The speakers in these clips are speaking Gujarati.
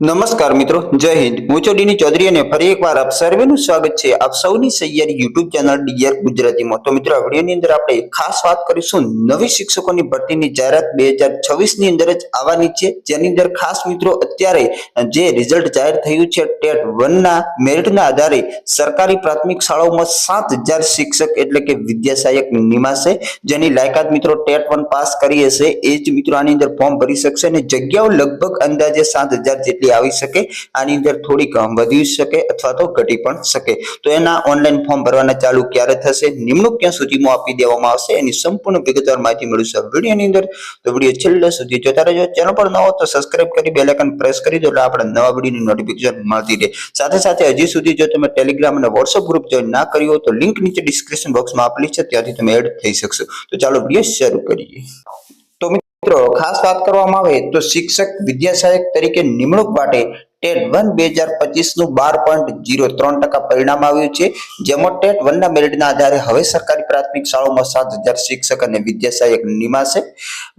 નમસ્કાર મિત્રો, જય હિન્દ. હું છું ડીની ચૌધરી અને ફરી એકવાર આપ સર્વેનું સ્વાગત છે આપ સૌની સૈયારી યુટ્યુબ ચેનલ ડીઆર ગુજરાતીમાં. તો મિત્રો, આ વિડીયોની અંદર આપણે ખાસ વાત કરીશું નવી શિક્ષકોની ભરતીની જાહેરાત 2026 ની અંદર જ આવવાની છે, જેની અંદર ખાસ મિત્રો અત્યારે જે રિઝલ્ટ જાહેર થયું છે ટેટ 1 ના મેરિટના આધારે સરકારી પ્રાથમિક શાળાઓમાં 7000 શિક્ષક એટલે કે વિદ્યા સહાયક નિમાશે. જેની લાયકાત મિત્રો ટેટ 1 પાસ કરી હશે એ જ મિત્રો આની અંદર ફોર્મ ભરી શકશે અને જગ્યાઓ લગભગ અંદાજે 7000 જેટલી આવી શકે. આની અંદર થોડીક વધી શકે અથવા તો ઘટી પણ શકે. તો એના ઓનલાઈન ફોર્મ ભરવાના ચાલુ ક્યારે થશે, નિમણૂક ક્યાં સુધીમાં આપી દેવામાં આવશે, એની સંપૂર્ણ વિગતવાર માહિતી મેળવશે વિડીયોની અંદર. તો વિડીયો છેલ્લે સુધી જોતા રહેજો. ચેનલ પર ન હો તો સબસ્ક્રાઇબ કરી બેલ આઇકન પ્રેસ કરી દો એટલે આપણે નવા વિડીયોની નોટિફિકેશન મળતી રહે. સાથે સાથે હજી સુધી જો તમે ટેલિગ્રામ અને વોટ્સએપ ગ્રુપ જોઈન ના કર્યું હોય તો લિંક નીચે ડિસ્ક્રિપ્શન બોક્સમાં આપેલી છે, ત્યાંથી તમે એડ થઈ શકશો. તો ચાલો વિડીયો શરૂ કરીએ. તો મિત્રો, ખાસ વાત કરવામાં આવે તો શિક્ષક વિદ્યા સહાયક તરીકે નિમણૂક માટે ટેટ 1 2025 નું 12.03% પરિણામ આવ્યું છે, જેમાં ટેટ 1 ના મેરિટના આધારે હવે સરકારી પ્રાથમિક શાળાઓમાં 7000 શિક્ષક અને વિદ્યા સહાયક નિમાશે.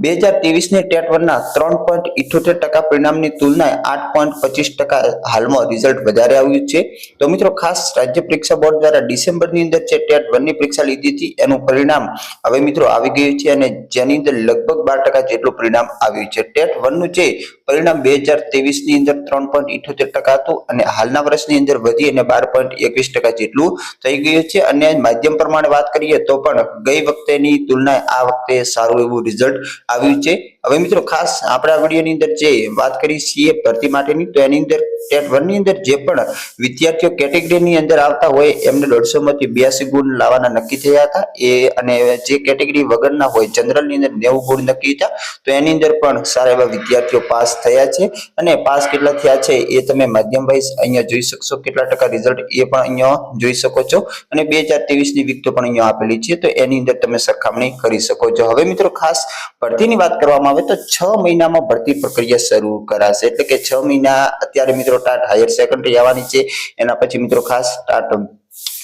2023 ની ટેટ 1 ના 3.78% પરિણામની તુલનાએ 8.25% હાલમાં રિઝલ્ટ વધારે આવ્યું છે. તો મિત્રો, ખાસ રાજ્ય પરીક્ષા બોર્ડ દ્વારા ડિસેમ્બરની અંદર જે ટેટ 1 ની પરીક્ષા લીધી હતી એનું પરિણામ હવે મિત્રો આવી ગયું છે અને જેની અંદર લગભગ 12% જેટલું પરિણામ આવ્યું છે. ટેટ 1 નું જે પરિણામ 2023 ની અંદર 3.78% હતું અને હાલના વર્ષની અંદર વધી અને 12.21% જેટલું થઈ ગયું છે. અને માધ્યમ પ્રમાણે વાત કરીએ તો પણ ગઈ વખતેની તુલનાએ આ વખતે સારું એવું રિઝલ્ટ આવ્યું છે. હવે મિત્રો, ખાસ આપણા વિડીયોની અંદર જે વાત કરી છીએ ભરતી માટેની, તો એની અંદર ટેટ 1 ની અંદર જે પણ વિદ્યાર્થીઓ કેટેગરીની અંદર આવતા હોય એમને 150 માંથી 82 ગુણ લાવવાના નક્કી થયા હતા. એ અને જે કેટેગરી વગરના હોય જનરલ ની અંદર 90 ગુણ નક્કી હતા. તો એની અંદર પણ સારા એવા વિદ્યાર્થીઓ પાસ થયા છે અને પાસ કેટલા થયા છે એ તમે માધ્યમ વાઇઝ અહીંયા જોઈ શકશો. કેટલા ટકા રિઝલ્ટ એ પણ અહીંયા જોઈ શકો છો અને 2023 ની વિગતો પણ અહીંયા આપેલી છે, તો એની અંદર તમે સરખામણી કરી શકો છો. હવે મિત્રો, ખાસ ભરતીની વાત કરવામાં આવે તો 6 મહિનામાં ભરતી પ્રક્રિયા શરૂ કરાશે. એટલે કે 6 મહિના અત્યારે મિત્રો ટાટ હાયર સેકન્ડરી આવવાની છે, એના પછી મિત્રો ખાસ ટાટ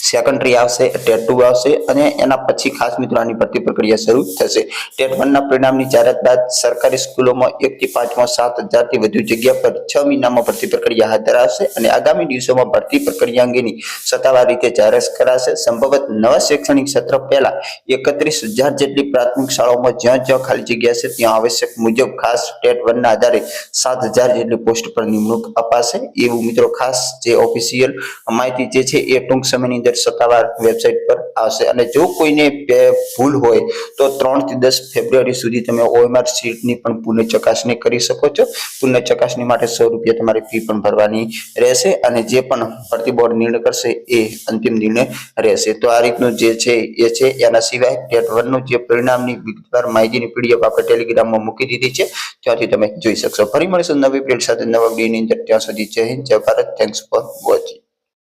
સેકન્ડરી આવશે, ટેટ 2 આવશે અને એના પછી ખાસ મિત્રો આની ભરતી પ્રક્રિયા શરૂ થશે. ટેટ 1 ના પરિણામની જાહેરાત બાદ સરકારી સ્કૂલોમાં 1 થી 5 માં 7000 થી વધુ જગ્યા પર 6 મહિનામાં ભરતી પ્રક્રિયા હાથ ધરાશે અને આગામી દિવસોમાં ભરતી પ્રક્રિયા અંગેની સત્તાવાર રીતે જાહેરાત કરાશે. સંભવત નવા શૈક્ષણિક સત્ર પહેલા 31000 જેટલી પ્રાથમિક શાળાઓમાં જ્યાં ખાલી જગ્યા છે ત્યાં આવશ્યક મુજબ ખાસ ટેટ 1 ના આધારે 7000 જેટલી પોસ્ટ પર નિમણૂક અપાશે. એવું મિત્રો ખાસ જે ઓફિશિયલ માહિતી જે છે એ ટૂંક સમયની અંદર સત્તાવાર વેબસાઇટ પર આવશે. અને જો કોઈને ભૂલ હોય તો 3 થી 10 ફેબ્રુઆરી સુધી તમે OMR શીટની પણ પુનઃ ચકાસણી કરી શકો છો. પુનઃ ચકાસણી માટે 100 રૂપિયા તમારી ફી પણ ભરવાની રહેશે અને જે પણ ભરતી બોર્ડ નિર્ણય કરશે એ અંતિમ નિર્ણય રહેશે. તો આ રીતનું જે છે એ છે. એના સિવાય ટેટ 1 નું જે પરિણામની વિગતવાર માહિતીની PDF આપણે ટેલિગ્રામમાં મૂકી દીધી છે, ત્યાંથી તમે જોઈ શકશો. ફરી મળીશું નવી અપડેટ સાથે નવા વિડીયોની અંદર. ત્યાં સુધી જય હિન્દ, જય ભારત. Thanks for watching.